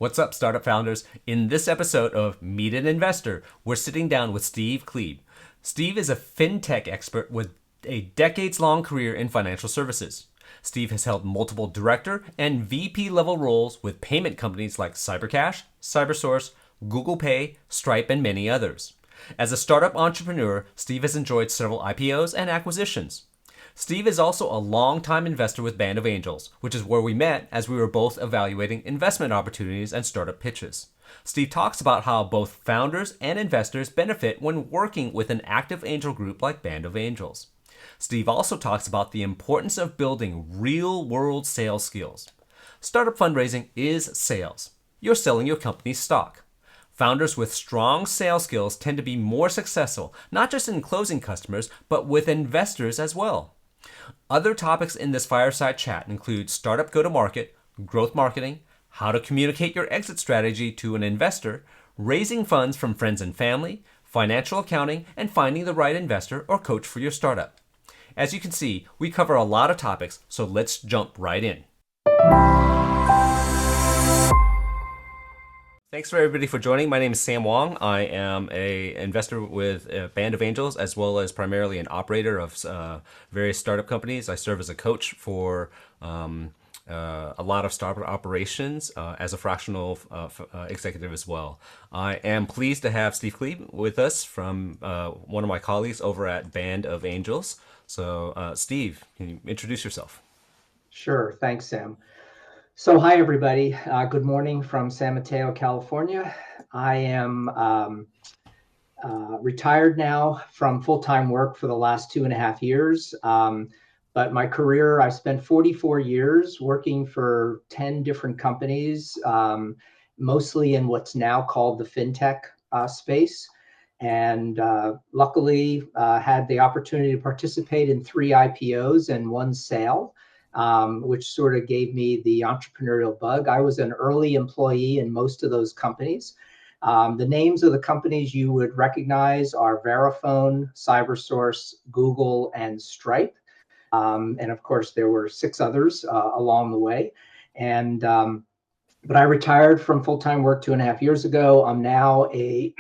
What's up, startup founders? In this episode of Meet an Investor, we're sitting down with Steve Klebe. Steve is a fintech expert with a decades-long career in financial services. Steve has held multiple director and VP level roles with payment companies like Cybercash, Cybersource, Google Pay, Stripe, and many others. As a startup entrepreneur, Steve has enjoyed several IPOs and acquisitions. Steve is also a longtime investor with Band of Angels, which is where we met as we were both evaluating investment opportunities and startup pitches. Steve talks about how both founders and investors benefit when working with an active angel group like Band of Angels. Steve also talks about the importance of building real-world sales skills. Startup fundraising is sales. You're selling your company's stock. Founders with strong sales skills tend to be more successful, not just in closing customers, but with investors as well. Other topics in this fireside chat include startup go-to-market, growth marketing, how to communicate your exit strategy to an investor, raising funds from friends and family, financial accounting, and finding the right investor or coach for your startup. As you can see, we cover a lot of topics, so let's jump right in. Thanks for everybody for joining. My name is Sam Wong. I am an investor with a Band of Angels, as well as primarily an operator of various startup companies. I serve as a coach for a lot of startup operations as a fractional executive as well. I am pleased to have Steve Klebe with us from one of my colleagues over at Band of Angels. So Steve, can you introduce yourself? Sure. Thanks, Sam. So hi, everybody. Good morning from San Mateo, California. I am retired now from full-time work for the last 2.5 years. But my career, I spent 44 years working for 10 different companies, mostly in what's now called the fintech space. And luckily had the opportunity to participate in 3 IPOs and 1 sale. Which sort of gave me the entrepreneurial bug. I was an early employee in most of those companies. The names of the companies you would recognize are Verifone, Cybersource, Google, and Stripe. And of course, there were 6 others along the way. And but I retired from full-time work 2.5 years ago. I'm now a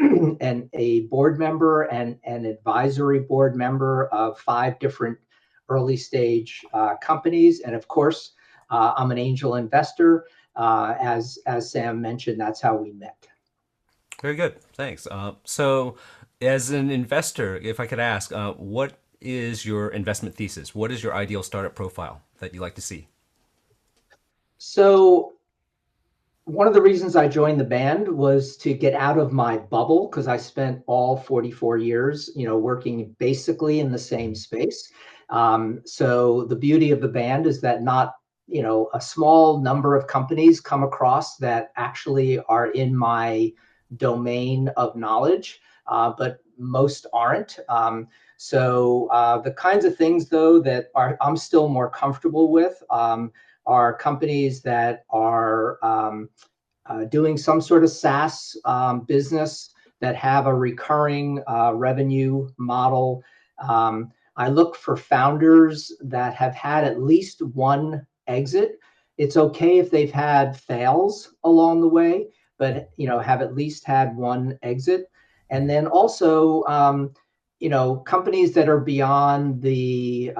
board member and an advisory board member of 5 different early stage companies. And of course, I'm an angel investor. As Sam mentioned, that's how we met. Very good. Thanks. So as an investor, if I could ask, what is your investment thesis? What is your ideal startup profile that you like to see? So one of the reasons I joined the band was to get out of my bubble, because I spent all 44 years, working basically in the same space. So the beauty of the band is that not, a small number of companies come across that actually are in my domain of knowledge, but most aren't. So the kinds of things, though, that I'm still more comfortable with are companies that are doing some sort of SaaS business that have a recurring revenue model. I look for founders that have had at least 1 exit. It's okay if they've had fails along the way, but have at least had 1 exit. And then also, companies that are beyond the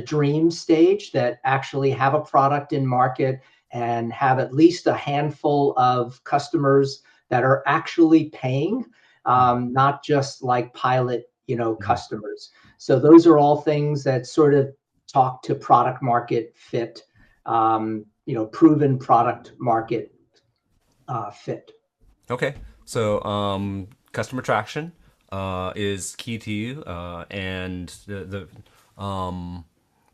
dream stage, that actually have a product in market and have at least a handful of customers that are actually paying, not just like pilot customers. So those are all things that sort of talk to product market fit, proven product market fit. Okay. So customer traction is key to you, and the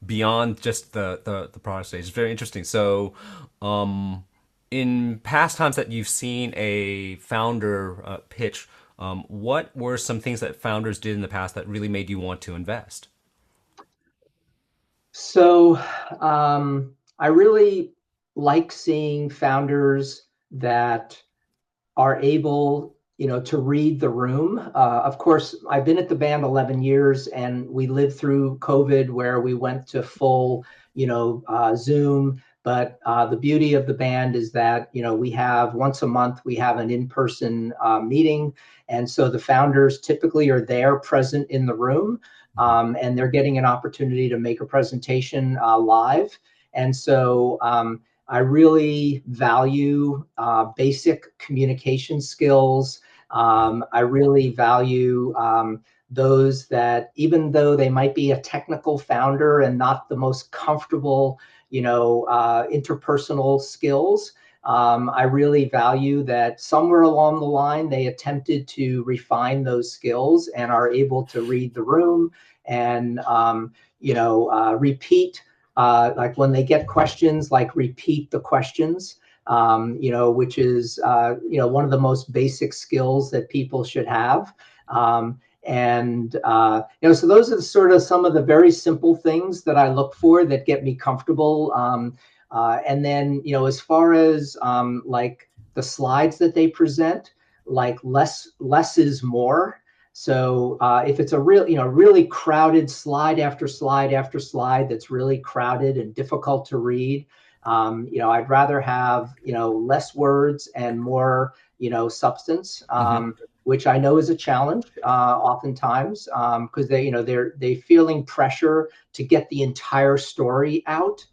beyond just the product stage. It's very interesting. So in past times that you've seen a founder pitch, what were some things that founders did in the past that really made you want to invest? So I really like seeing founders that are able, to read the room. Of course, I've been at the band 11 years, and we lived through COVID, where we went to full, Zoom. But the beauty of the band is that, we have once a month, we have an in-person meeting. And so the founders typically are there present in the room, and they're getting an opportunity to make a presentation live. And so I really value basic communication skills. I really value those that, even though they might be a technical founder and not the most comfortable, interpersonal skills, I really value that somewhere along the line they attempted to refine those skills and are able to read the room and repeat, like when they get questions, like repeat the questions, which is one of the most basic skills that people should have. So those are sort of some of the very simple things that I look for that get me comfortable. And then, as far as like the slides that they present, like less is more. So if it's a really crowded slide after slide after slide that's really crowded and difficult to read, I'd rather have less words and more substance. Hmm. Which I know is a challenge oftentimes, because they're feeling pressure to get the entire story out,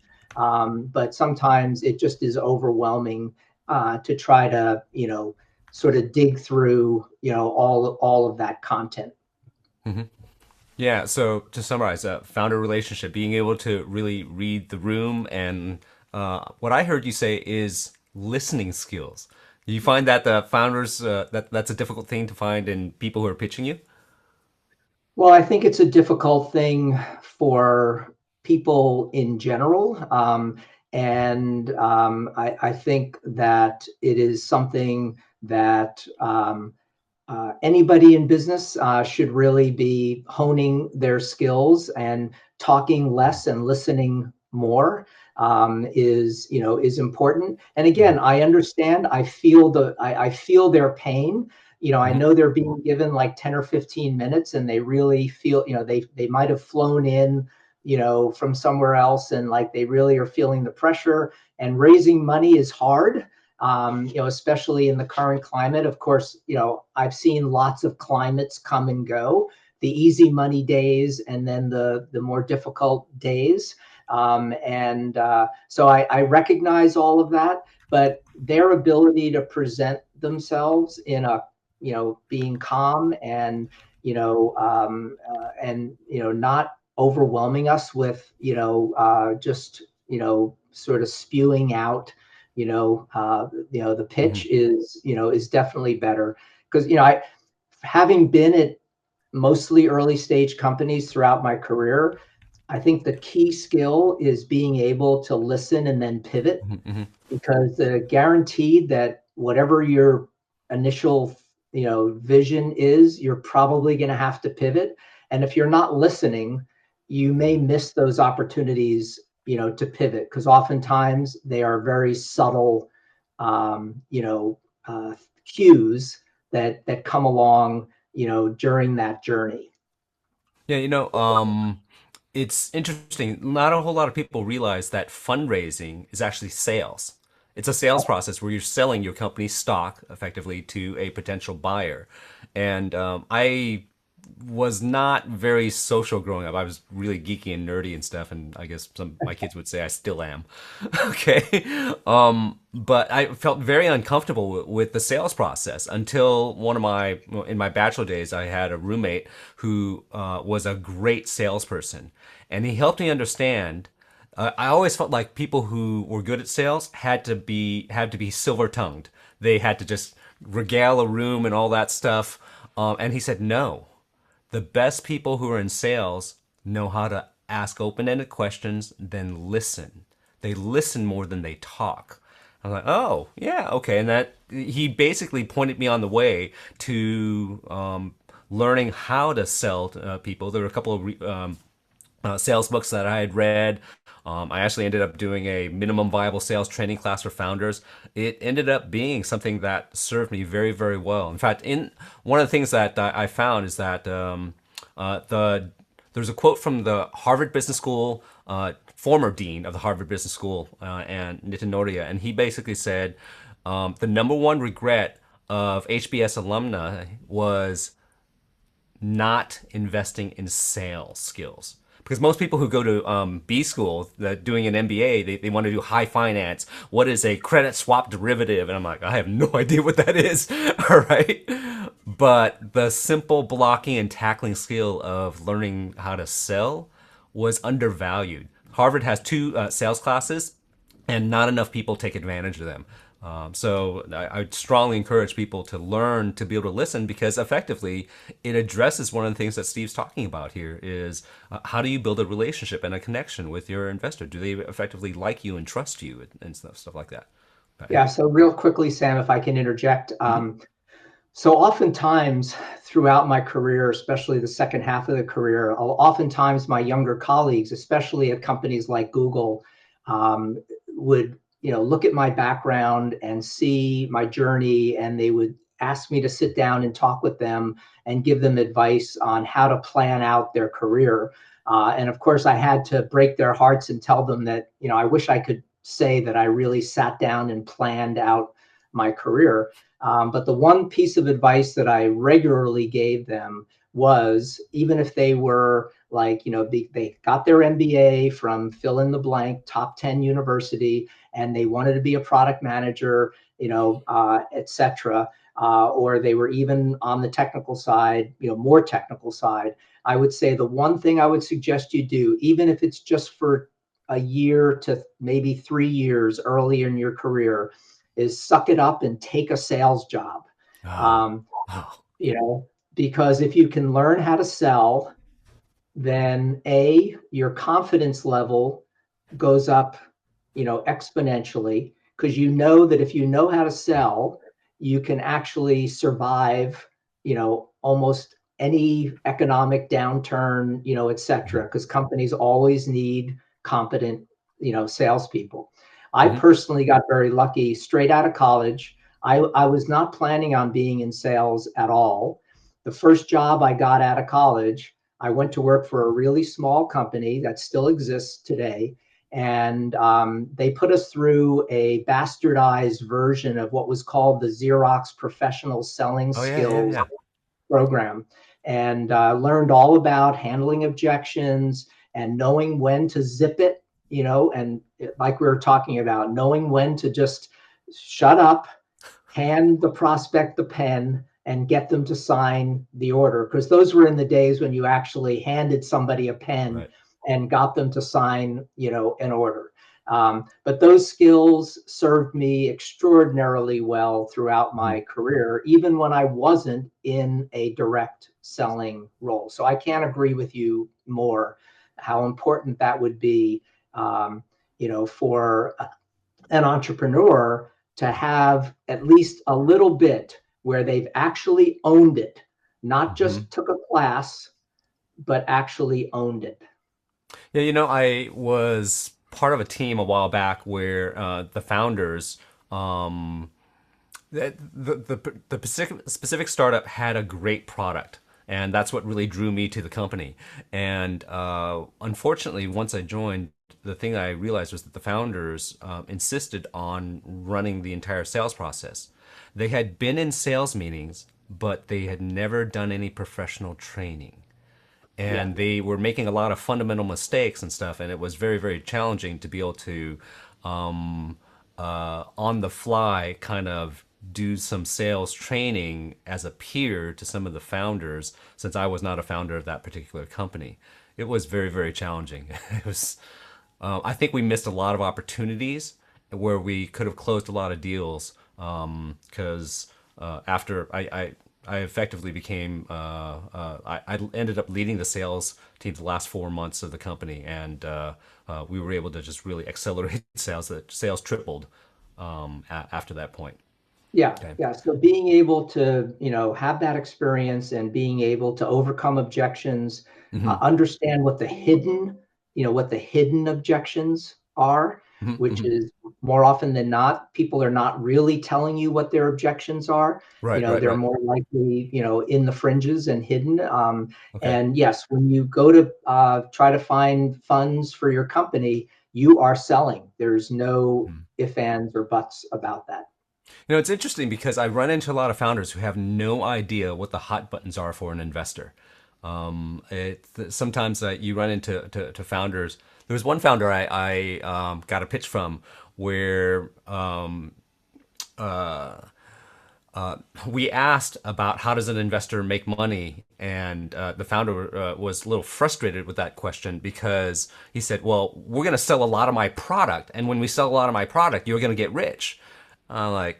but sometimes it just is overwhelming to try to sort of dig through all of that content. Hmm. Yeah, so to summarize, founder relationship, being able to really read the room, and what I heard you say is listening skills. You find that the founders, that's a difficult thing to find in people who are pitching you? Well, I think it's a difficult thing for people in general. I think that it is something that anybody in business should really be honing their skills, and talking less and listening more is important. And again, Hmm. I understand. I feel their pain. I Hmm. know they're being given like 10 or 15 minutes, and they really feel, they might have flown in, from somewhere else, and like they really are feeling the pressure. And raising money is hard, especially in the current climate. Of course, I've seen lots of climates come and go, the easy money days, and then the more difficult days. So I recognize all of that, but their ability to present themselves in a, being calm and, not overwhelming us with, just, sort of spewing out, the Hmm. pitch is definitely better. Because I, having been at mostly early stage companies throughout my career, I think the key skill is being able to listen and then pivot, Hmm. because guaranteed that whatever your initial vision is, you're probably going to have to pivot. And if you're not listening, you may miss those opportunities to pivot, because oftentimes they are very subtle um, you know cues that come along during that journey. Yeah, it's interesting. Not a whole lot of people realize that fundraising is actually sales. It's a sales process where you're selling your company's stock effectively to a potential buyer. And I was not very social growing up. I was really geeky and nerdy and stuff, and I guess some my kids would say I still am. Okay. But I felt very uncomfortable with the sales process until in my bachelor days, I had a roommate who was a great salesperson, and he helped me understand. I always felt like people who were good at sales had to be silver tongued. They had to just regale a room and all that stuff. And he said, no, the best people who are in sales know how to ask open-ended questions, then listen. They listen more than they talk. I'm like, oh, yeah, okay. And that he basically pointed me on the way to learning how to sell to people. There were a couple of sales books that I had read. I actually ended up doing a minimum viable sales training class for founders. It ended up being something that served me very, very well. In fact, in one of the things that I found is that there's a quote from the Harvard Business School former dean of the Harvard Business School, and Nitin Nodia, and he basically said the number one regret of HBS alumni was not investing in sales skills. Because most people who go to B school, doing an MBA, they want to do high finance. What is a credit swap derivative? And I'm like, I have no idea what that is. All right. But the simple blocking and tackling skill of learning how to sell was undervalued. Harvard has two sales classes, and not enough people take advantage of them. So I would strongly encourage people to learn to be able to listen, because effectively it addresses one of the things that Steve's talking about here is how do you build a relationship and a connection with your investor? Do they effectively like you and trust you and stuff like that? Right. Yeah. So real quickly, Sam, if I can interject. So oftentimes throughout my career, especially the second half of the career, oftentimes my younger colleagues, especially at companies like Google, would look at my background and see my journey, and they would ask me to sit down and talk with them and give them advice on how to plan out their career. And of course, I had to break their hearts and tell them that I wish I could say that I really sat down and planned out my career. But the one piece of advice that I regularly gave them was, even if they were like, they got their MBA from fill in the blank, top 10 university, and they wanted to be a product manager, et cetera, or they were even on the technical side, more technical side, I would say the one thing I would suggest you do, even if it's just for a year to maybe 3 years early in your career, is suck it up and take a sales job. Oh, oh. Because if you can learn how to sell, then your confidence level goes up, exponentially, because that if you know how to sell, you can actually survive, almost any economic downturn, et cetera, because companies always need competent, salespeople. I personally got very lucky straight out of college. I was not planning on being in sales at all. The first job I got out of college, I went to work for a really small company that still exists today. And they put us through a bastardized version of what was called the Xerox Professional Selling Oh yeah, yeah, Skills yeah. program, and learned all about handling objections and knowing when to zip it, and like we were talking about, knowing when to just shut up, hand the prospect the pen, and get them to sign the order. Because those were in the days when you actually handed somebody a pen Right. and got them to sign, an order. But those skills served me extraordinarily well throughout my career, even when I wasn't in a direct selling role. So I can't agree with you more how important that would be, for an entrepreneur to have at least a little bit where they've actually owned it, not Mm-hmm. just took a class, but actually owned it. Yeah, I was part of a team a while back where the founders, the specific startup had a great product, and that's what really drew me to the company. And unfortunately, once I joined, the thing I realized was that the founders insisted on running the entire sales process. They had been in sales meetings, but they had never done any professional training, Yeah. and they were making a lot of fundamental mistakes and stuff, and it was very, very challenging to be able to on the fly kind of do some sales training as a peer to some of the founders, since I was not a founder of that particular company. It was very, very challenging. It was I think we missed a lot of opportunities where we could have closed a lot of deals, because after I effectively became I ended up leading the sales team the last 4 months of the company, and we were able to just really accelerate sales. That sales tripled after that point. Yeah, Okay. yeah. So being able to, have that experience and being able to overcome objections, Hmm. understand what the hidden objections are, Mhm, which mhm. is more often than not, people are not really telling you what their objections are. Right, right, They're right. more likely, in the fringes and hidden. Okay. And yes, when you go to try to find funds for your company, you are selling. There's no Mhm. ifs, ands, or buts about that. It's interesting because I run into a lot of founders who have no idea what the hot buttons are for an investor. Sometimes you run into to founders. There was one founder I got a pitch from where we asked about how does an investor make money, and the founder was a little frustrated with that question because he said, "Well, we're going to sell a lot of my product, and when we sell a lot of my product, you're going to get rich." I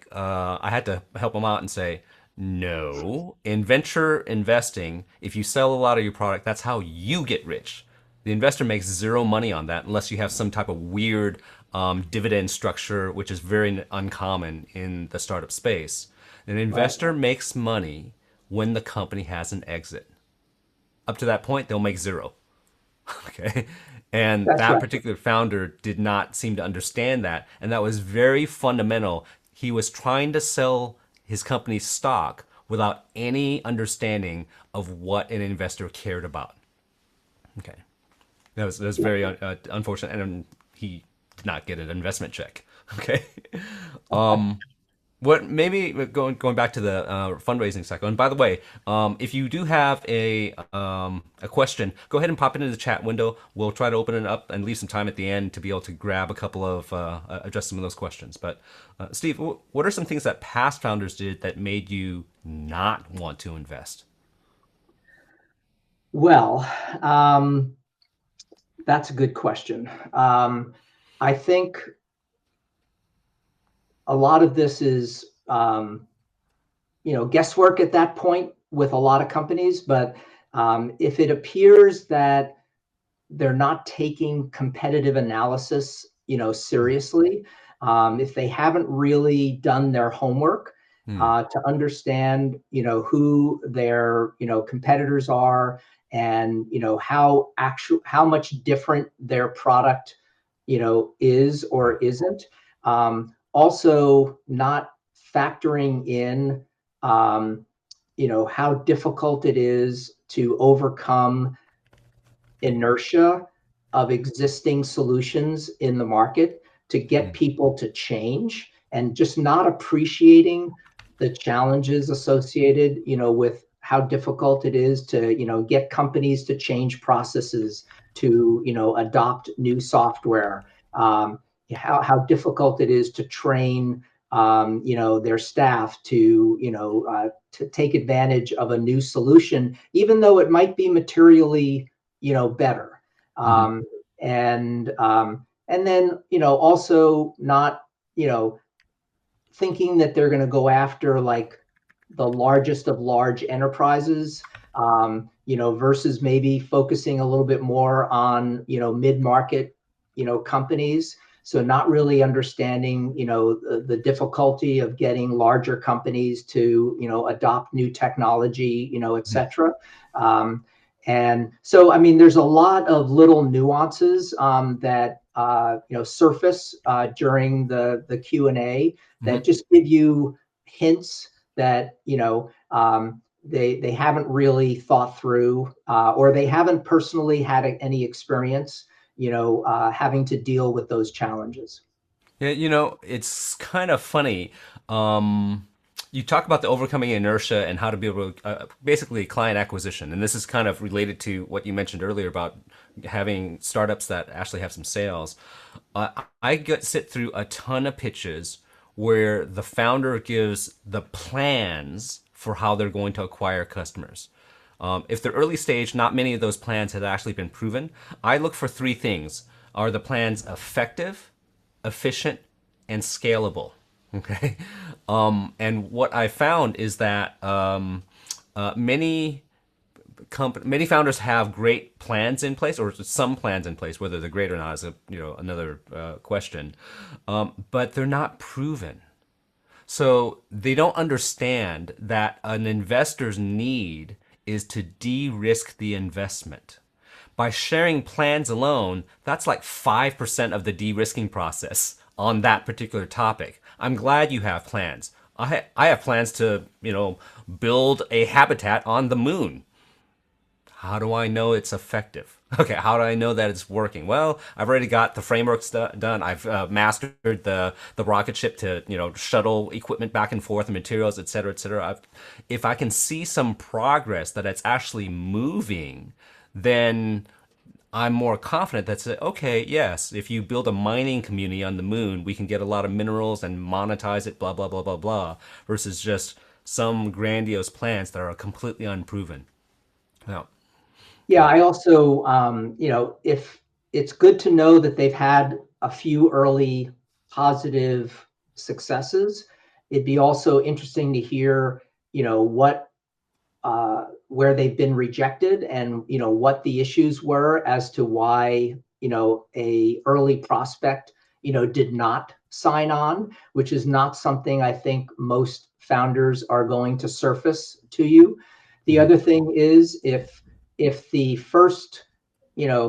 had to help him out and say, "No, in venture investing, if you sell a lot of your product, that's how you get rich. The investor makes zero money on that unless you have some type of weird dividend structure, which is very uncommon in the startup space. An Right. investor makes money when the company has an exit. Up to that point, they'll make zero." Okay. And That's that right. particular founder did not seem to understand that. And that was very fundamental. He was trying to sell his company's stock without any understanding of what an investor cared about. Okay. That was very unfortunate. And he did not get an investment check. Okay. What maybe going back to the fundraising cycle. And by the way, if you do have a question, go ahead and pop it into the chat window. We'll try to open it up and leave some time at the end to be able to grab a couple of address some of those questions. But Steve, what are some things that past founders did that made you not want to invest? Well, that's a good question. I think a lot of this is, guesswork at that point with a lot of companies. But if it appears that they're not taking competitive analysis, seriously, if they haven't really done their homework Hmm. to understand, who their, competitors are, and how much different their product, is or isn't. Also, not factoring in, um, how difficult it is to overcome inertia of existing solutions in the market to get Hmm. people to change, and just not appreciating the challenges associated, with how difficult it is to, get companies to change processes, to, adopt new software, how difficult it is to train, their staff to, to take advantage of a new solution, even though it might be materially, better. Mm-hmm. um, and then, also not, you know thinking that they're going to go after like the largest of large enterprises, versus maybe focusing a little bit more on, mid-market, companies. So not really understanding, the difficulty of getting larger companies to, adopt new technology, et cetera. Um, and so, I mean, there's a lot of little nuances that, surface during the Q&A Mm-hmm. that just give you hints that, they haven't really thought through, or they haven't personally had any experience, having to deal with those challenges. Yeah, it's kind of funny. Um, you talk about the overcoming inertia and how to be able to basically client acquisition, and this is kind of related to what you mentioned earlier about having startups that actually have some sales. Sit through a ton of pitches where the founder gives the plans for how they're going to acquire customers. If they're early stage, not many of those plans have actually been proven. I look for three things. Are the plans effective, efficient, and scalable? Okay. And what I found is that many founders have great plans in place, or some plans in place. Whether they're great or not is another question. But they're not proven. So they don't understand that an investor's need is to de-risk the investment. By sharing plans alone, that's like 5% of the de-risking process on that particular topic. I'm glad you have plans. I have plans to, build a habitat on the moon. How do I know it's effective? Okay, how do I know that it's working? Well, I've already got the frameworks done. I've mastered the rocket ship to shuttle equipment back and forth, and materials, et cetera, et cetera. If I can see some progress that it's actually moving, then I'm more confident that say, okay, yes, if you build a mining community on the moon, we can get a lot of minerals and monetize it, blah blah blah blah blah, versus just some grandiose plans that are completely unproven. Now, Yeah, I also, if it's good to know that they've had a few early positive successes, it'd be also interesting to hear, what where they've been rejected and what the issues were as to why a early prospect did not sign on, which is not something I think most founders are going to surface to you. The mhm, other thing is if the first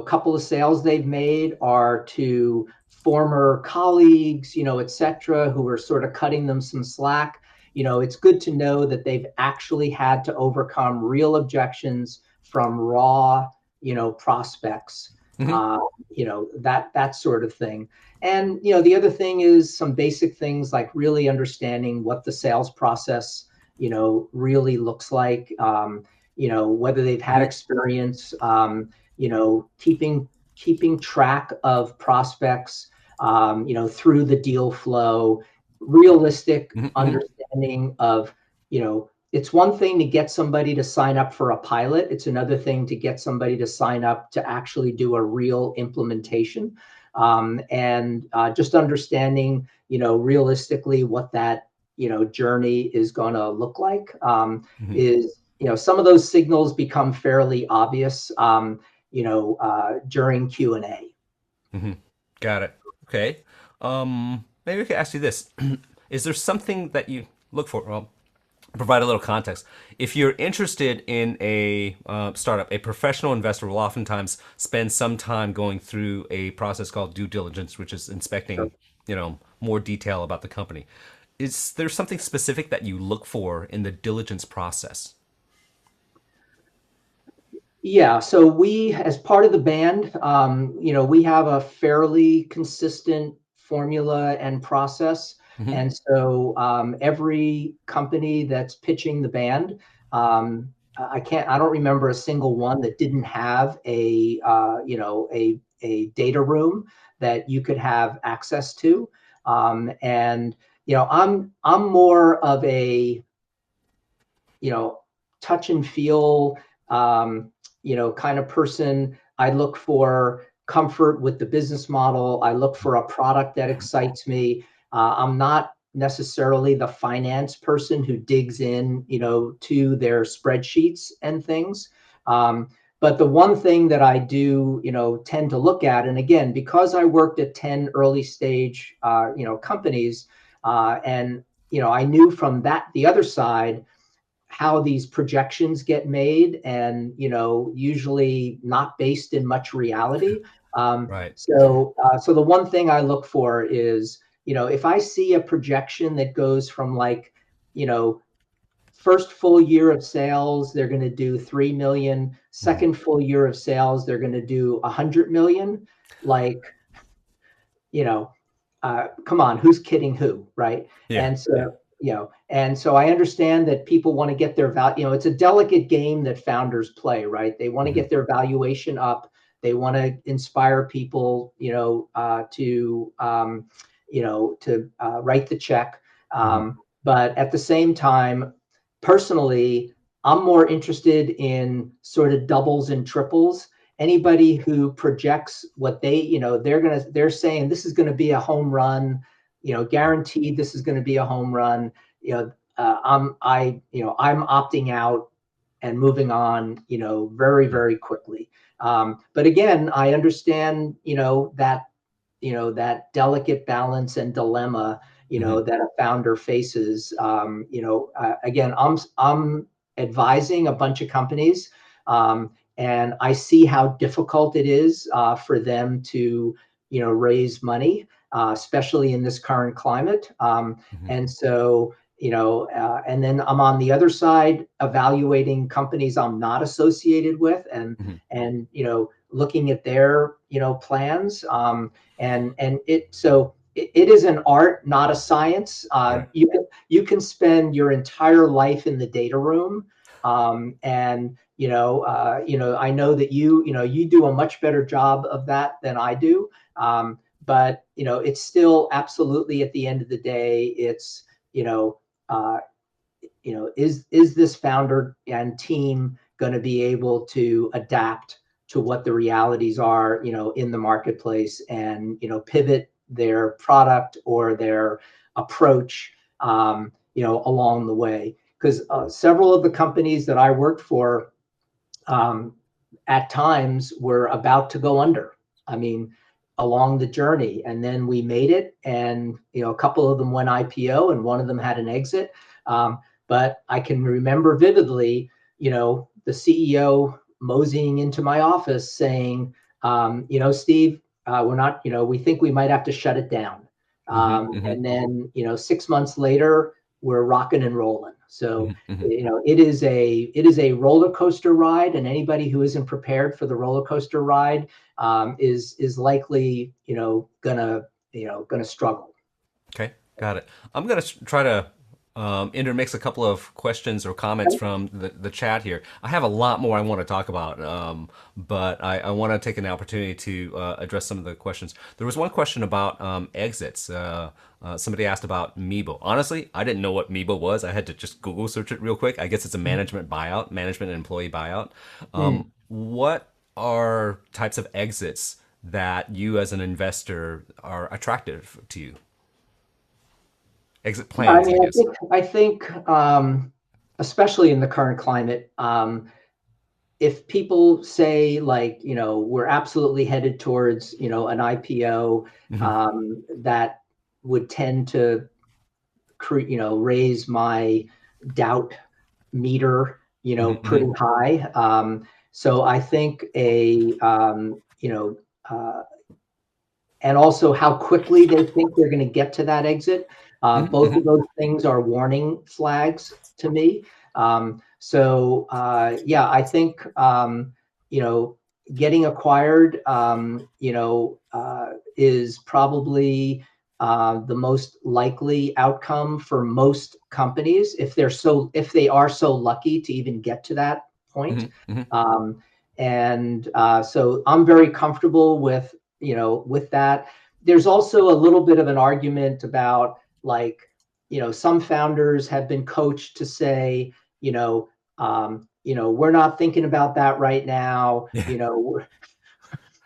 couple of sales they've made are to former colleagues, et cetera, who are sort of cutting them some slack, it's good to know that they've actually had to overcome real objections from raw, prospects, mhm, that sort of thing. And, the other thing is some basic things like really understanding what the sales process, really looks like, whether they've had mhm, experience, keeping track of prospects, through the deal flow, realistic mhm, mhm. understanding of, it's one thing to get somebody to sign up for a pilot. It's another thing to get somebody to sign up to actually do a real implementation. And just understanding, realistically what that, journey is going to look like, Mhm. is, some of those signals become fairly obvious, during Q&A. Mhm. Got it. Okay. Maybe we could ask you this: Is there something that you look for? Well, provide a little context. If you're interested in a startup, a professional investor will oftentimes spend some time going through a process called due diligence, which is Sure. inspecting, more detail about the company. Is there something specific that you look for in the diligence process? Yeah, so we, as part of the band, we have a fairly consistent formula and process. Hmm. And so every company that's pitching the band, I don't remember a single one that didn't have a data room that you could have access to. And, I'm more of a, you know, touch and feel, kind of person. I look for comfort with the business model. I look for a product that excites me. I'm not necessarily the finance person who digs in, to their spreadsheets and things. But the one thing that I do, tend to look at, and again, because I worked at 10 early stage, companies, and, I knew from the other side, how these projections get made and usually not based in much reality. Right. So the one thing I look for is if I see a projection that goes from like you know first full year of sales they're going to do 3 million, Mhm. second full year of sales they're going to do 100 million, like you know, come on, who's kidding who, right? Yeah. And Yeah. so, and so I understand that people want to get their value. It's a delicate game that founders play, right? They want to Hmm. get their valuation up. They want to inspire people, to write the check. Hmm. But at the same time, personally, I'm more interested in sort of doubles and triples. Anybody who projects what they're saying this is going to be a home run, guaranteed this is going to be a home run. I'm opting out and moving on, very, very quickly. But again, I understand, that delicate balance and dilemma, Hmm. that a founder faces. Again, I'm advising a bunch of companies. and I see how difficult it is for them to, raise money, especially in this current climate. Hmm. And so, and then I'm on the other side evaluating companies I'm not associated with, Hmm. and looking at their plans. And it is an art, not a science. Right. You can spend your entire life in the data room, and I know that you do a much better job of that than I do. But it's still absolutely, at the end of the day, it's you know uh, is this founder and team going to be able to adapt to what the realities are, in the marketplace, and pivot their product or their approach, along the way. Because several of the companies that I worked for, um, at times, were about to go under. I mean, along the journey, and then we made it, and a couple of them went IPO, and one of them had an exit. But I can remember vividly, the CEO moseying into my office saying, Steve, we're not, we think we might have to shut it down. Hmm. Hmm. And then, 6 months later, we're rocking and rolling. So, Hmm. Hmm. it is a roller coaster ride, and anybody who isn't prepared for the roller coaster ride, is likely, gonna struggle. Okay, got it. I'm gonna try to intermix a couple of questions or comments from the chat here. I have a lot more I want to talk about, but I want to take an opportunity to address some of the questions. There was one question about exits. Somebody asked about Meebo. Honestly, I didn't know what Meebo was. I had to just Google search it real quick. I guess it's a management buyout, management and employee buyout. Mm. What are types of exits that you as an investor are attractive to you? Exit Yeah, I plans, I mean, I guess. think I think especially in the current climate, if people say, like, we're absolutely headed towards, an IPO, Hmm. that would tend to raise my doubt meter, Hmm. pretty Hmm. high. So I think and also how quickly they think they're going to get to that exit. Hmm. Both of Hmm. those things are warning flags to me. Yeah, I think, getting acquired, is probably the most likely outcome for most companies, if they are so lucky to even get to that point. Hmm. Hmm. Um, and so I'm very comfortable with that. There's also a little bit of an argument about, like, some founders have been coached to say, we're not thinking about that right now. Yeah.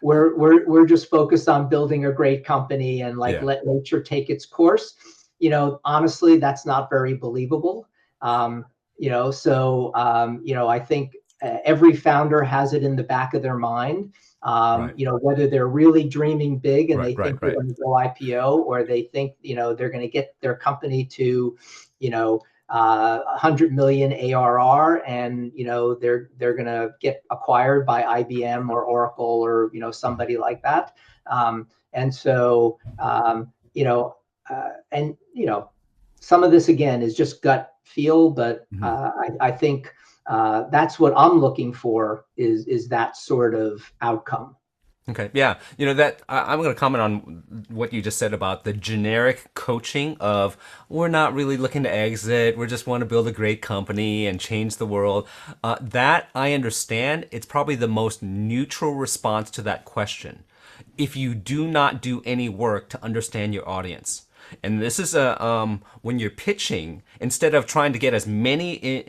We're just focused on building a great company, and, like, Yeah. let nature take its course. Honestly, that's not very believable. I think every founder has it in the back of their mind, Right. whether they're really dreaming big and Right. they Right. think they're Right. going to go IPO, or they think, they're going to get their company to, 100 million ARR, and they're going to get acquired by IBM or Oracle, or somebody like that. And so and some of this, again, is just gut feel, but Hmm. I think that's what I'm looking for, is that sort of outcome. Okay. Yeah. That I'm going to comment on what you just said about the generic coaching of we're not really looking to exit. We just want to build a great company and change the world. That I understand. It's probably the most neutral response to that question. If you do not do any work to understand your audience. And this is when you're pitching, instead of trying to get as many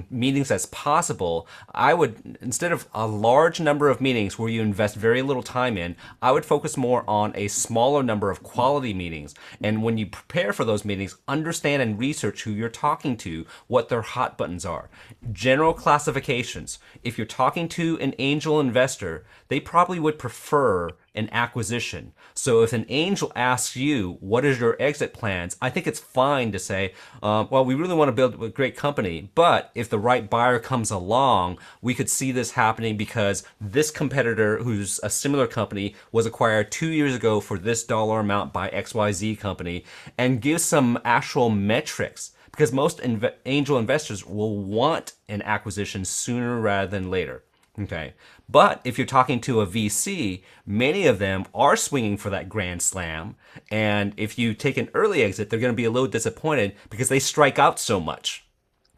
meetings as possible, I would, instead of a large number of meetings where you invest very little time in, I would focus more on a smaller number of quality meetings. And when you prepare for those meetings, understand and research who you're talking to, what their hot buttons are. General classifications. If you're talking to an angel investor, they probably would prefer an acquisition. So if an angel asks you, what is your exit plans? I think it's fine to say, well, we really want to build a great company, but if the right buyer comes along, we could see this happening because this competitor, who's a similar company, was acquired 2 years ago for this dollar amount by XYZ company, and give some actual metrics. Because most angel investors will want an acquisition sooner rather than later. Okay. But if you're talking to a VC, many of them are swinging for that grand slam. And if you take an early exit, they're going to be a little disappointed because they strike out so much.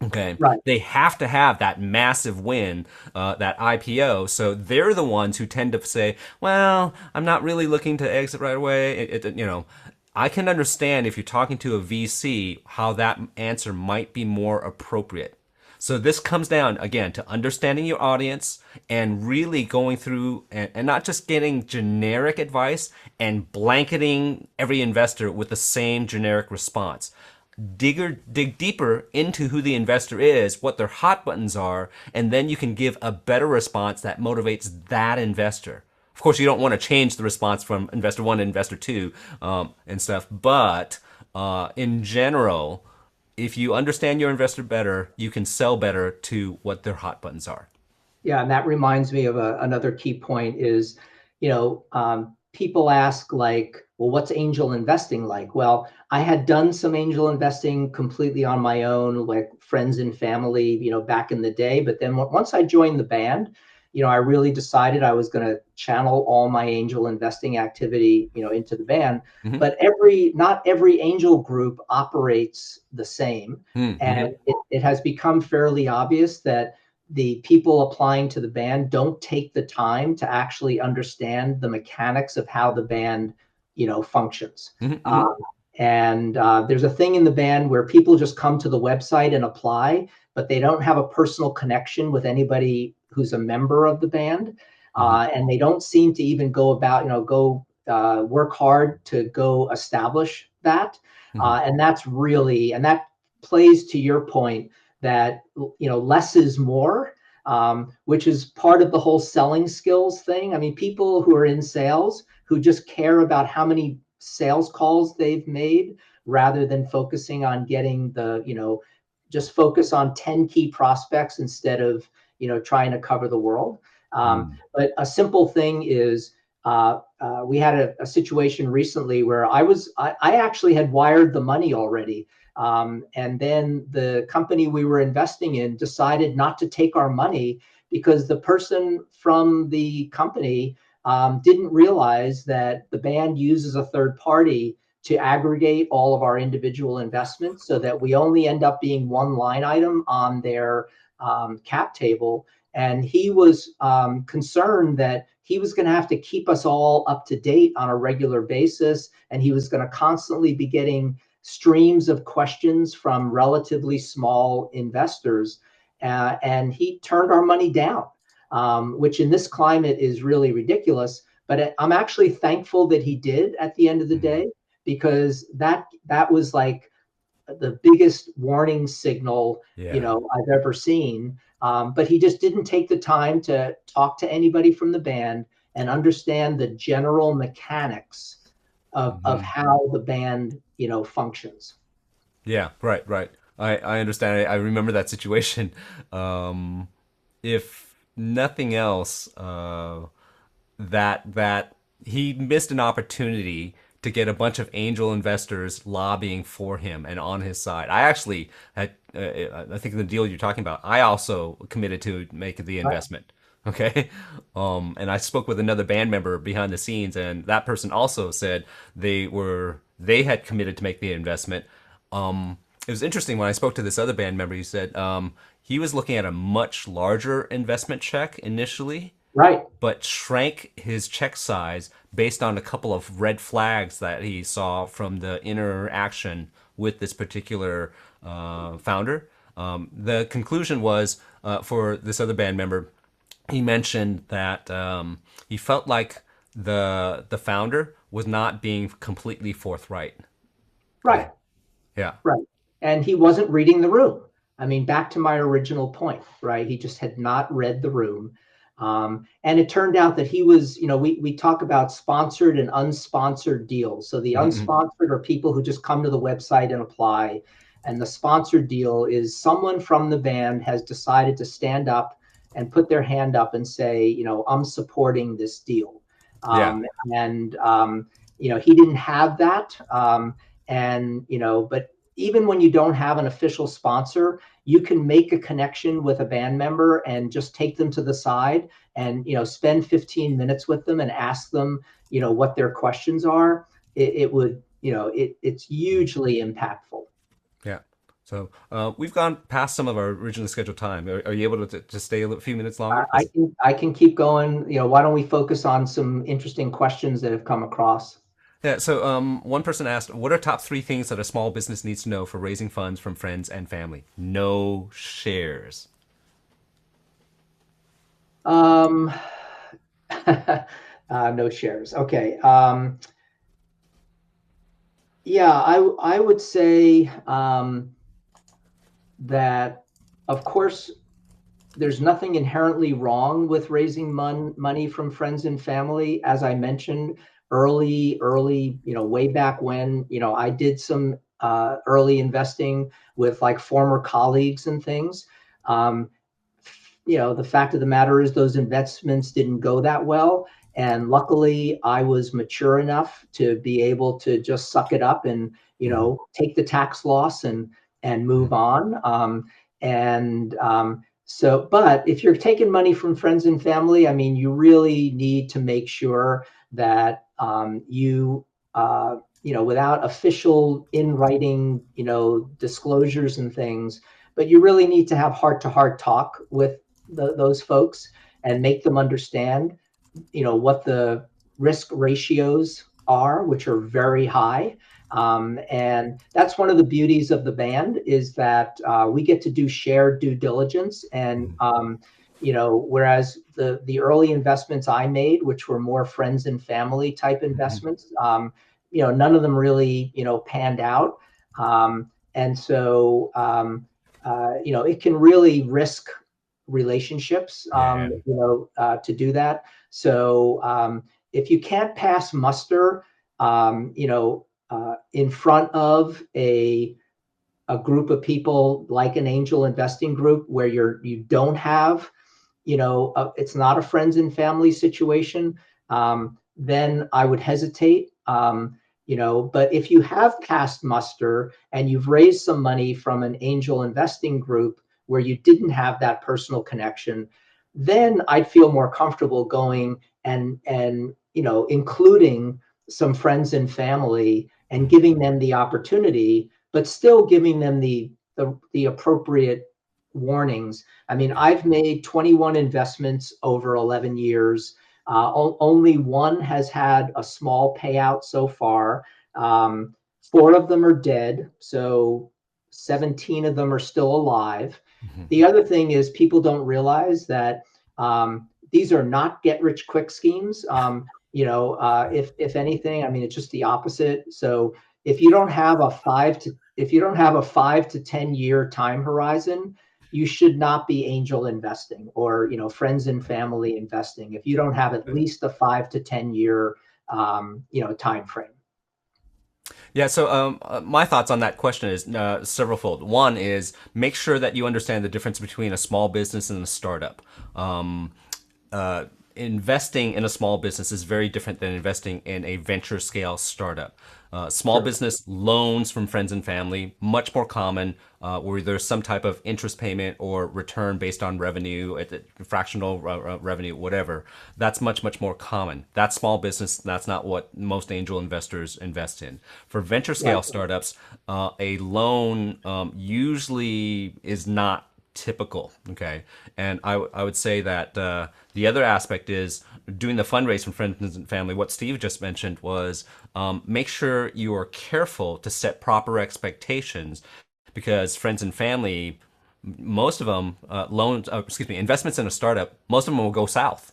Okay. Right. They have to have that massive win, that IPO. So they're the ones who tend to say, well, I'm not really looking to exit right away. I can understand if you're talking to a VC how that answer might be more appropriate. So this comes down again to understanding your audience and really going through and not just getting generic advice and blanketing every investor with the same generic response. Dig deeper into who the investor is, what their hot buttons are, and then you can give a better response that motivates that investor. Of course, you don't want to change the response from investor one to investor two and stuff, but in general, if you understand your investor better, you can sell better to what their hot buttons are. Yeah, and that reminds me of another key point is, people ask like, well, what's angel investing like? Well, I had done some angel investing completely on my own, like friends and family, back in the day. But then once I joined the band, I really decided I was going to channel all my angel investing activity, into the band. Mm-hmm. But not every angel group operates the same. Mm-hmm. And it has become fairly obvious that the people applying to the band don't take the time to actually understand the mechanics of how the band, functions. Mm-hmm. And there's a thing in the band where people just come to the website and apply, but they don't have a personal connection with anybody who's a member of the band. Mm-hmm. And they don't seem to even go about, work hard to go establish that. Mm-hmm. And that plays to your point that, less is more, which is part of the whole selling skills thing. I mean, people who are in sales who just care about how many sales calls they've made rather than focusing on getting just focus on 10 key prospects instead of, trying to cover the world. But a simple thing is, we had a situation recently where I actually had wired the money already. And then the company we were investing in decided not to take our money because the person from the company didn't realize that the band uses a third party to aggregate all of our individual investments so that we only end up being one line item on their cap table. And he was concerned that he was going to have to keep us all up to date on a regular basis. And he was going to constantly be getting streams of questions from relatively small investors. And he turned our money down, which in this climate is really ridiculous. But I'm actually thankful that he did at the end of the day, because that was like the biggest warning signal, I've ever seen. But he just didn't take the time to talk to anybody from the band and understand the general mechanics of how the band, functions. Yeah, right. I understand. I remember that situation. If nothing else, that he missed an opportunity to get a bunch of angel investors lobbying for him and on his side. I actually had, I think the deal you're talking about, I also committed to make the investment. Okay. And I spoke with another band member behind the scenes, and that person also said they had committed to make the investment. It was interesting when I spoke to this other band member, he said, he was looking at a much larger investment check initially, Right. but shrank his check size based on a couple of red flags that he saw from the interaction with this particular founder. The conclusion was, for this other band member, he mentioned that he felt like the founder was not being completely forthright. Right. Yeah. Right. And he wasn't reading the room. I mean, back to my original point, right? He just had not read the room. And it turned out that he was, we talk about sponsored and unsponsored deals. So the unsponsored are people who just come to the website and apply. And the sponsored deal is someone from the band has decided to stand up and put their hand up and say, I'm supporting this deal. Yeah. Um, and, he didn't have that. But even when you don't have an official sponsor, you can make a connection with a band member and just take them to the side and spend 15 minutes with them and ask them what their questions are. It would it's hugely impactful. Yeah. So we've gone past some of our originally scheduled time. Are you able to stay a few minutes longer? I can keep going. Why don't we focus on some interesting questions that have come across? Yeah. So one person asked, "What are top three things that a small business needs to know for raising funds from friends and family?" No shares. um no shares. Okay. Yeah, I would say that, of course, there's nothing inherently wrong with raising money from friends and family. As I mentioned, early, way back when, I did some early investing with like former colleagues and things. Um, the fact of the matter is those investments didn't go that well. And luckily, I was mature enough to be able to just suck it up and, Hmm. take the tax loss and move Hmm. on. But if you're taking money from friends and family, I mean, you really need to make sure that without official in writing, disclosures and things, but you really need to have heart to heart talk with those folks and make them understand, what the risk ratios are, which are very high. And that's one of the beauties of the band is that we get to do shared due diligence. And whereas the early investments I made, which were more friends and family type investments, none of them really panned out. And so it can really risk relationships, Yeah. to do that. So if you can't pass muster, in front of a group of people like an angel investing group where you don't have, it's not a friends and family situation, then I would hesitate. But if you have passed muster and you've raised some money from an angel investing group where you didn't have that personal connection, then I'd feel more comfortable going and including some friends and family and giving them the opportunity, but still giving them the appropriate warnings. I mean, Yeah. I've made 21 investments over 11 years. Only one has had a small payout so far. Four of them are dead, so 17 of them are still alive. Mhm. The other thing is people don't realize that these are not get rich quick schemes. If anything, I mean, it's just the opposite. So if you don't have a 5 to 10 year time horizon, you should not be angel investing or friends and family investing if you don't have at least a 5 to 10 year time frame. Yeah, so my thoughts on that question is severalfold. One is make sure that you understand the difference between a small business and a startup. Um, Investing in a small business is very different than investing in a venture scale startup. Small Sure. business loans from friends and family, much more common, where there's some type of interest payment or return based on revenue, fractional revenue, whatever. That's much, much more common. That's small business. That's not what most angel investors invest in. For venture Right. scale startups, a loan usually is not typical. Okay. And I would say that the other aspect is doing the fundraise from friends and family. What Steve just mentioned was make sure you are careful to set proper expectations because friends and family, most of them, investments in a startup, most of them will go south.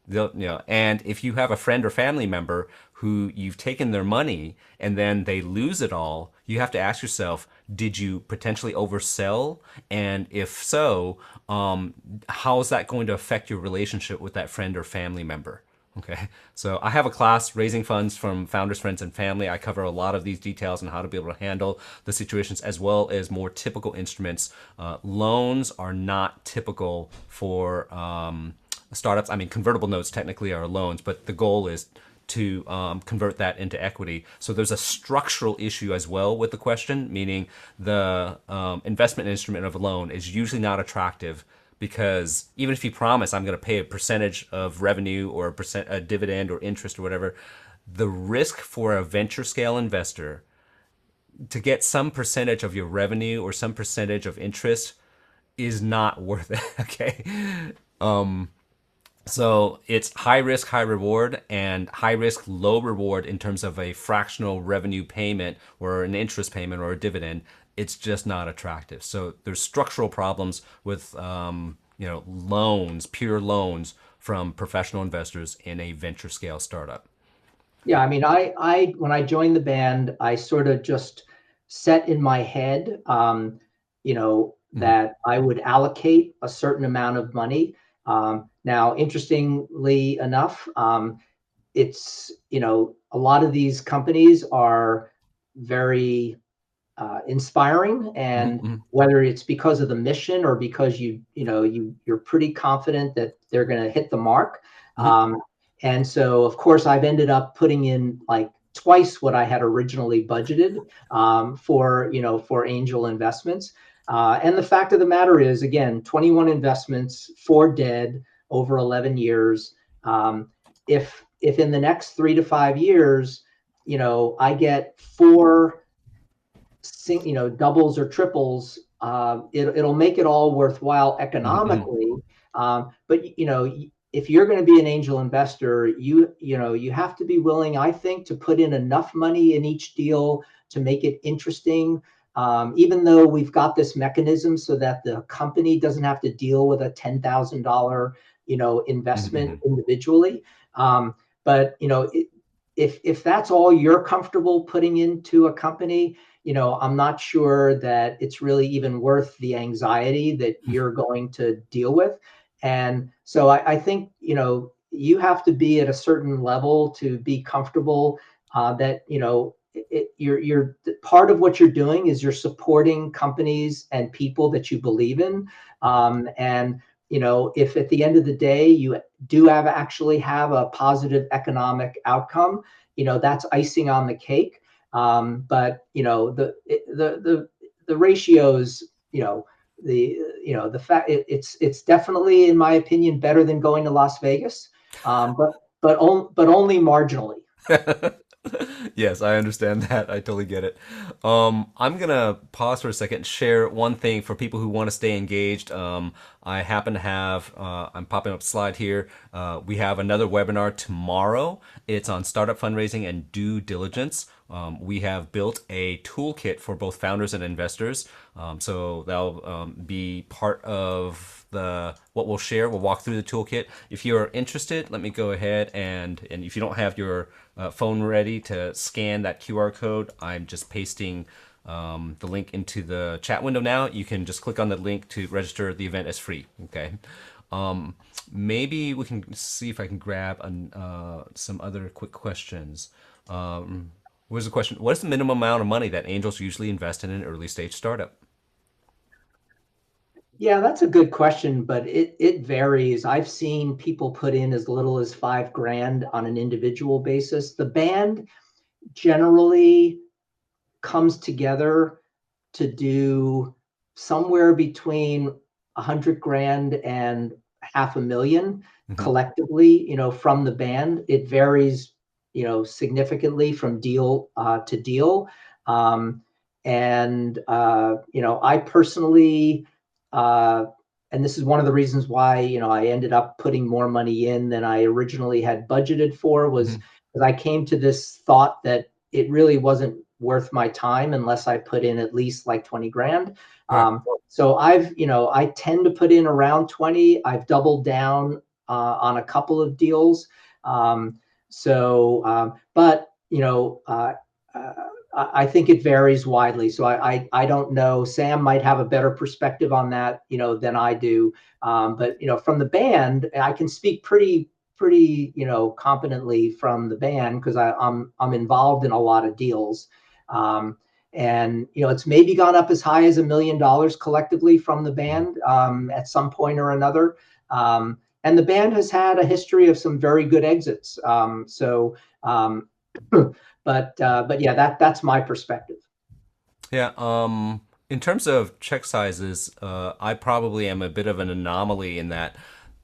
And if you have a friend or family member who you've taken their money and then they lose it all, you have to ask yourself, did you potentially oversell? And if so, how is that going to affect your relationship with that friend or family member? Okay, so I have a class, Raising Funds from Founders, Friends, and Family. I cover a lot of these details on how to be able to handle the situations as well as more typical instruments. Loans are not typical for startups. I mean, convertible notes technically are loans, but the goal is to convert that into equity. So there's a structural issue as well with the question, meaning the investment instrument of a loan is usually not attractive because even if you promise I'm going to pay a percentage of revenue or a dividend or interest or whatever, the risk for a venture scale investor to get some percentage of your revenue or some percentage of interest is not worth it. Okay. So it's high risk, high reward, and high risk, low reward in terms of a fractional revenue payment or an interest payment or a dividend. It's just not attractive. So there's structural problems with loans, pure loans from professional investors in a venture scale startup. Yeah, I mean, I when I joined the band, I sort of just set in my head, Mhm. that I would allocate a certain amount of money. Now, interestingly enough, it's, a lot of these companies are very inspiring, and Mhm. whether it's because of the mission or because you're pretty confident that they're going to hit the mark. Mhm. um, and so of course I've ended up putting in like twice what I had originally budgeted, for angel investments. And the fact of the matter is, again, 21 investments, 4 dead over 11 years. If in the next 3 to 5 years, I get four doubles or triples, it'll make it all worthwhile Mhm. economically. But if you're going to be an angel investor, you have to be willing, I think, to put in enough money in each deal to make it interesting. Even though we've got this mechanism so that the company doesn't have to deal with a $10,000, investment Mhm. individually. But if that's all you're comfortable putting into a company, I'm not sure that it's really even worth the anxiety that you're going to deal with. And so I think, you have to be at a certain level to be comfortable, that, you're part of what you're doing is you're supporting companies and people that you believe in. And, if at the end of the day, you do actually have a positive economic outcome, that's icing on the cake. But the ratios, the fact it's definitely, in my opinion, better than going to Las Vegas, but only marginally. Yes, I understand that. I totally get it. I'm gonna pause for a second, share one thing for people who want to stay engaged. I happen to have, I'm popping up a slide here. We have another webinar tomorrow. It's on startup fundraising and due diligence. We have built a toolkit for both founders and investors. So that'll be part of what we'll share. We'll walk through the toolkit. If you're interested, let me go ahead and if you don't have your phone ready to scan that QR code, I'm just pasting the link into the chat window now. You can just click on the link to register. The event is free. Okay. Maybe we can see if I can grab some other quick questions. Where's the question? What is the minimum amount of money that angels usually invest in an early stage startup? Yeah, that's a good question, but it varies. I've seen people put in as little as 5 grand on an individual basis. The band generally comes together to do somewhere between 100 grand and 500,000 Hmm. collectively, from the band. It varies, significantly from deal to deal. Um, and I personally, uh, and this is one of the reasons why, I ended up putting more money in than I originally had budgeted for, was Hmm. because I came to this thought that it really wasn't worth my time unless I put in at least like 20 grand. Right. So I tend to put in around 20. I've doubled down on a couple of deals. But uh, I think it varies widely. So I don't know. Sam might have a better perspective on that, than I do. But from the band, I can speak pretty competently from the band because I'm involved in a lot of deals. And it's maybe gone up as high as $1 million collectively from the band at some point or another. And the band has had a history of some very good exits. Um, but yeah, that's my perspective. Yeah. In terms of check sizes, I probably am a bit of an anomaly in that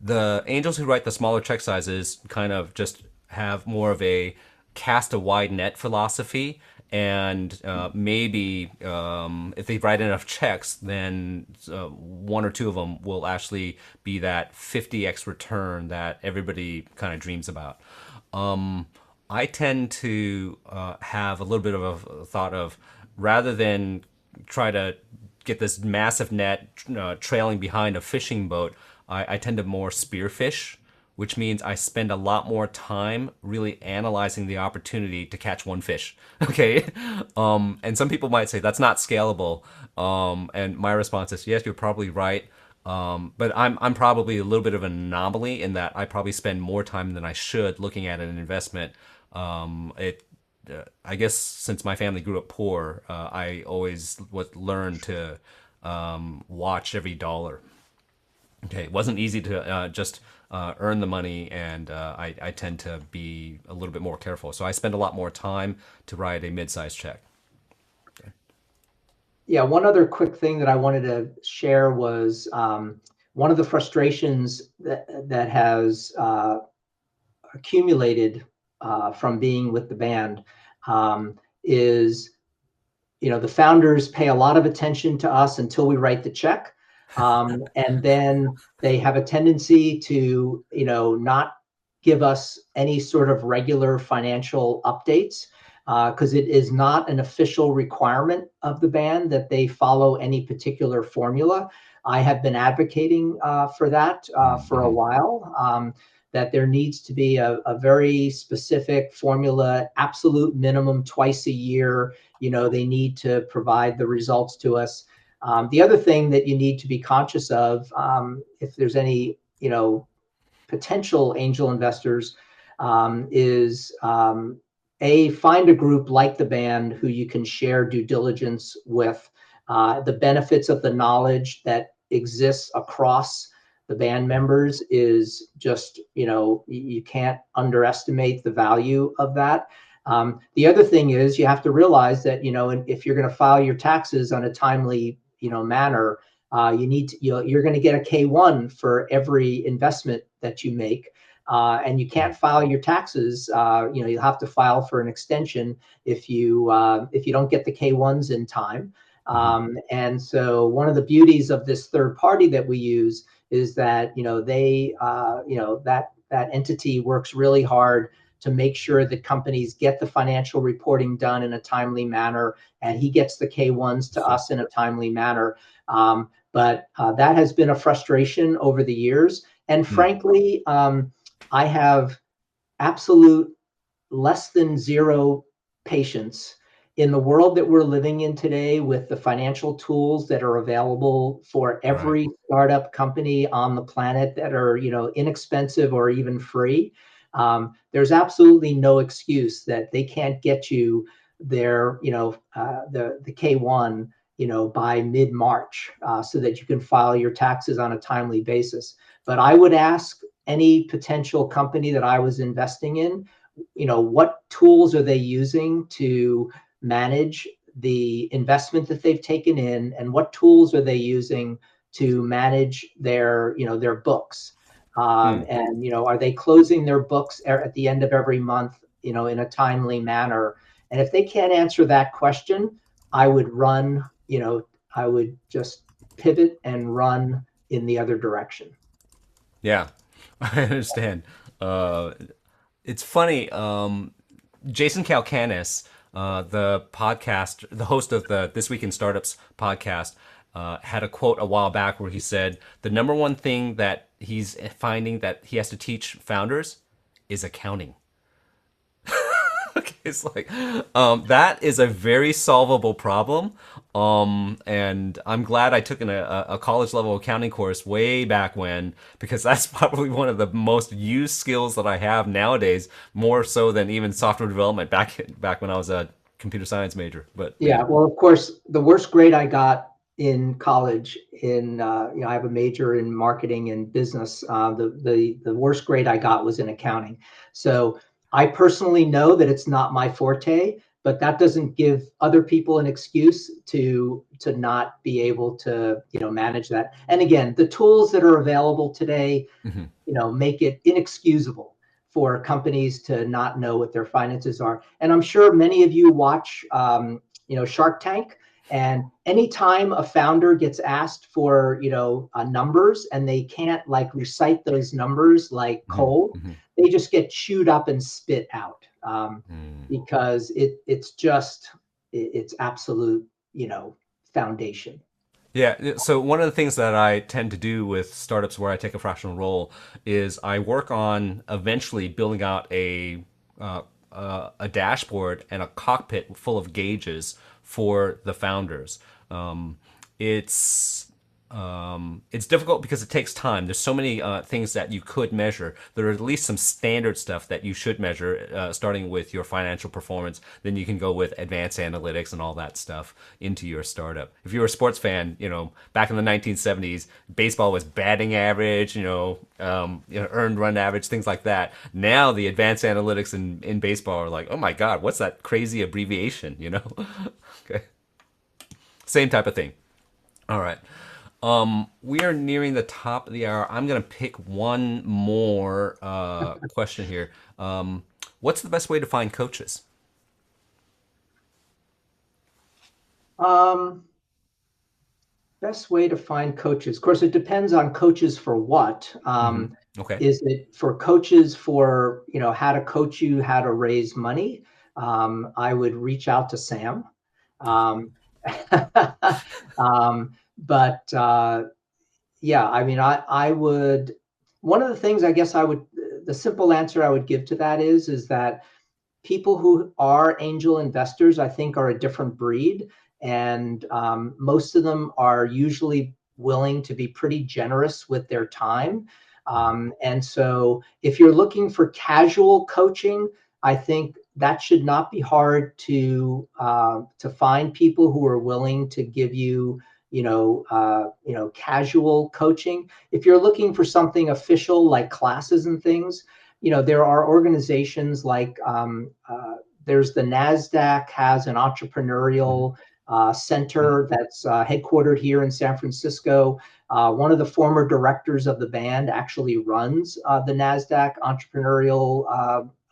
the angels who write the smaller check sizes kind of just have more of a cast a wide net philosophy. And maybe if they write enough checks, then one or two of them will actually be that 50x return that everybody kind of dreams about. I tend to have a little bit of a thought of rather than try to get this massive net trailing behind a fishing boat, I tend to more spearfish, which means I spend a lot more time really analyzing the opportunity to catch one fish. Okay. And some people might say that's not scalable. And my response is yes, you're probably right. But I'm probably a little bit of an anomaly in that I probably spend more time than I should looking at an investment. It I guess since my family grew up poor, I always was learned to watch every dollar. Okay, it wasn't easy to just earn the money, and I tend to be a little bit more careful. So I spend a lot more time to write a mid-sized check. Yeah, one other quick thing that I wanted to share was one of the frustrations that has accumulated from being with the band is, the founders pay a lot of attention to us until we write the check. And then they have a tendency to, not give us any sort of regular financial updates because it is not an official requirement of the band that they follow any particular formula. I have been advocating for that for a while. That there needs to be a very specific formula, absolute minimum twice a year. They need to provide the results to us. The other thing that you need to be conscious of, if there's any, potential angel investors, is find a group like the band who you can share due diligence with. The benefits of the knowledge that exists across the band members is just, you can't underestimate the value of that. The other thing is you have to realize that, if you're going to file your taxes on a timely, manner, you're going to get a K1 for every investment that you make. And you can't file your taxes. You'll have to file for an extension if you don't get the K1s in time. And so one of the beauties of this third party that we use is that that entity works really hard to make sure that companies get the financial reporting done in a timely manner, and he gets the K1s to us in a timely manner. But that has been a frustration over the years. And frankly, I have absolute less than zero patience in the world that we're living in today with the financial tools that are available for every startup company on the planet that are, inexpensive or even free. There's absolutely no excuse that they can't get you their, the K1, by mid-March, so that you can file your taxes on a timely basis. But I would ask any potential company that I was investing in, what tools are they using to manage the investment that they've taken in, and what tools are they using to manage their, their books? And, are they closing their books at the end of every month, in a timely manner? And if they can't answer that question, I would run, I would just pivot and run in the other direction. Yeah, I understand. It's funny. Jason Calacanis, the host of the This Week in Startups podcast, had a quote a while back where he said the number one thing that he's finding that he has to teach founders is accounting. It's like that is a very solvable problem. And I'm glad I took a college level accounting course way back when, because that's probably one of the most used skills that I have nowadays, more so than even software development back when I was a computer science major. But Yeah, well, of course, the worst grade I got in college I have a major in marketing and business. The worst grade I got was in accounting. So I personally know that it's not my forte, but that doesn't give other people an excuse to not be able to, manage that. And again, the tools that are available today, mhm. make it inexcusable for companies to not know what their finances are. And I'm sure many of you watch, Shark Tank. And anytime a founder gets asked for, numbers and they can't like recite those numbers like Mhm, cold, mhm. they just get chewed up and spit out, Mm. because it's absolute, foundation. Yeah, so one of the things that I tend to do with startups where I take a fractional role is I work on eventually building out a dashboard and a cockpit full of gauges for the founders. Um, it's it's difficult because it takes time. There's so many things that you could measure. There are at least some standard stuff that you should measure, starting with your financial performance. Then you can go with advanced analytics and all that stuff into your startup. If you're a sports fan, back in the 1970s, baseball was batting average, earned run average, things like that. Now the advanced analytics in baseball are like, oh my God, what's that crazy abbreviation, Okay. Same type of thing. All right. We are nearing the top of the hour. I'm gonna pick one more question here. What's the best way to find coaches? Um, Best way to find coaches. Of course, it depends on coaches for what. Okay. Is it for coaches for, how to coach you, how to raise money? I would reach out to Sam. Um, but yeah, I mean, I would, one of the things I guess the simple answer I would give to that is that people who are angel investors, I think, are a different breed. And most of them are usually willing to be pretty generous with their time. And so if you're looking for casual coaching, I think that should not be hard to find people who are willing to give you, casual coaching. If you're looking for something official like classes and things, there are organizations like there's the NASDAQ has an Mhm. entrepreneurial Mhm. center that's headquartered here in San Francisco. One of the former directors of the band actually runs the NASDAQ entrepreneurial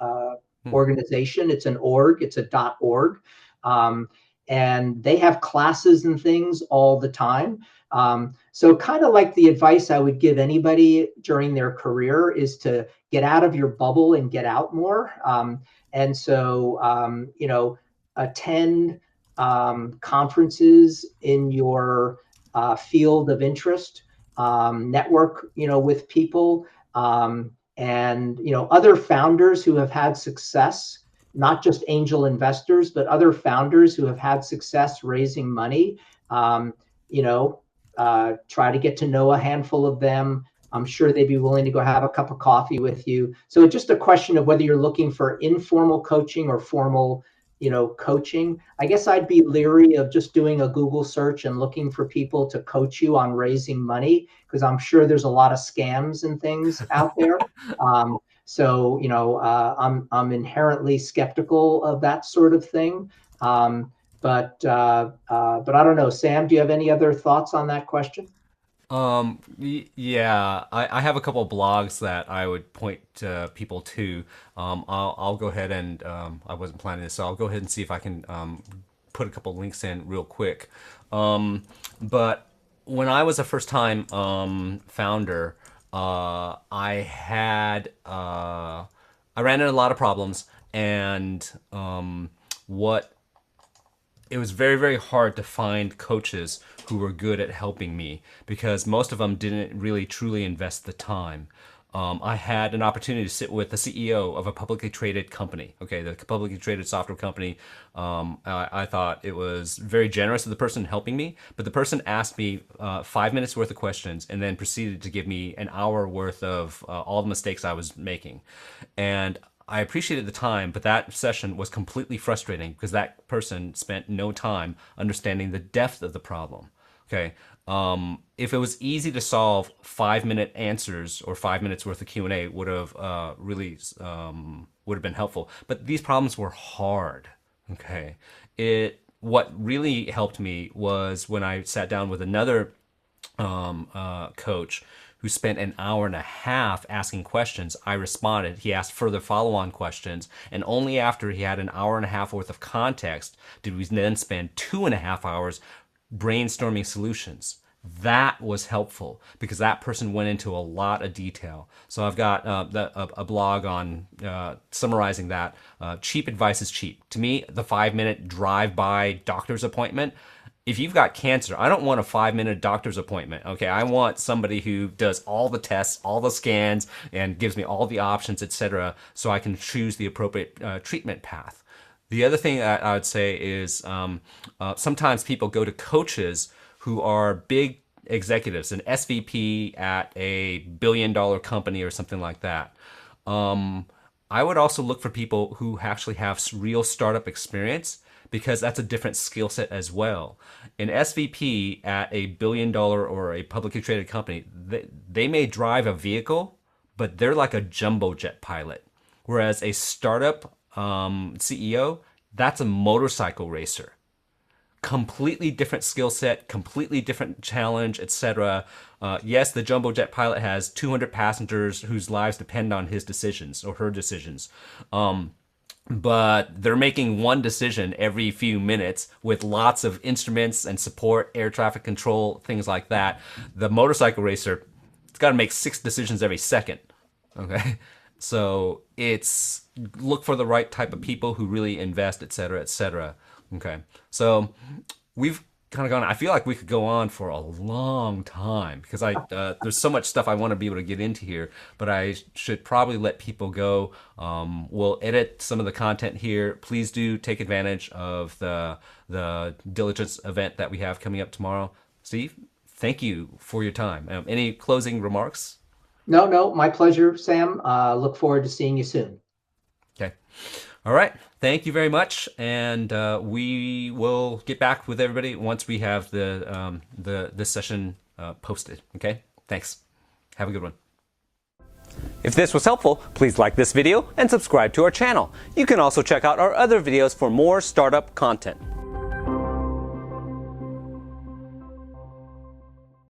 Mhm. organization. It's an org, it's a .org. Um, and they have classes and things all the time. So kind of like the advice I would give anybody during their career is to get out of your bubble and get out more. And so, attend conferences in your field of interest, network, with people, and, other founders who have had success, not just angel investors, but other founders who have had success raising money. Um, you know, Try to get to know a handful of them. I'm sure they'd be willing to go have a cup of coffee with you. So it's just a question of whether you're looking for informal coaching or formal, coaching. I guess I'd be leery of just doing a Google search and looking for people to coach you on raising money, because I'm sure there's a lot of scams and things out there. So I'm inherently skeptical of that sort of thing. But I don't know. Sam, do you have any other thoughts on that question? Yeah, I have a couple of blogs that I would point people to. I'll go ahead and I wasn't planning this, so I'll go ahead and see if I can put a couple links in real quick. But when I was a first time founder, I ran into a lot of problems, and what it was very, very hard to find coaches who were good at helping me because most of them didn't really truly invest the time. I had an opportunity to sit with the CEO of a publicly traded company. Okay, the publicly traded software company. I thought it was very generous of the person helping me, but the person asked me 5 minutes worth of questions and then proceeded to give me an hour worth of all the mistakes I was making. And I appreciated the time, but that session was completely frustrating because that person spent no time understanding the depth of the problem. Okay. If it was easy to solve 5 minute answers or 5 minutes worth of Q&A would have really would have been helpful. But these problems were hard. Okay. What really helped me was when I sat down with another coach who spent an hour and a half asking questions. I responded. He asked further follow-on questions. And only after he had an hour and a half worth of context did we then spend 2.5 hours brainstorming solutions. That was helpful because that person went into a lot of detail. So I've got a blog on summarizing that. Cheap advice is cheap. To me, the 5 minute drive-by doctor's appointment, if you've got cancer, I don't want a 5 minute doctor's appointment. Okay, I want somebody who does all the tests, all the scans, and gives me all the options, etc., so I can choose the appropriate treatment path. The other thing that I would say is sometimes people go to coaches who are big executives, an SVP at a billion-dollar company or something like that. I would also look for people who actually have real startup experience because that's a different skill set as well. An SVP at a billion-dollar or a publicly traded company, they may drive a vehicle, but they're like a jumbo jet pilot. Whereas a startup CEO, that's a motorcycle racer. Completely different skill set, completely different challenge, etc. Yes, the jumbo jet pilot has 200 passengers whose lives depend on his decisions or her decisions. But they're making one decision every few minutes with lots of instruments and support, air traffic control, things like that. The motorcycle racer, it's got to make 6 decisions every second. Okay, so it's look for the right type of people who really invest, et cetera, et cetera. Okay, so we've kind of gone. I feel like we could go on for a long time because there's so much stuff I want to be able to get into here, but I should probably let people go. We'll edit some of the content here. Please do take advantage of the diligence event that we have coming up tomorrow. Steve, thank you for your time. Any closing remarks? No, my pleasure, Sam. Look forward to seeing you soon. Okay. All right. Thank you very much, and we will get back with everybody once we have this session posted. Okay. Thanks. Have a good one. If this was helpful, please like this video and subscribe to our channel. You can also check out our other videos for more startup content.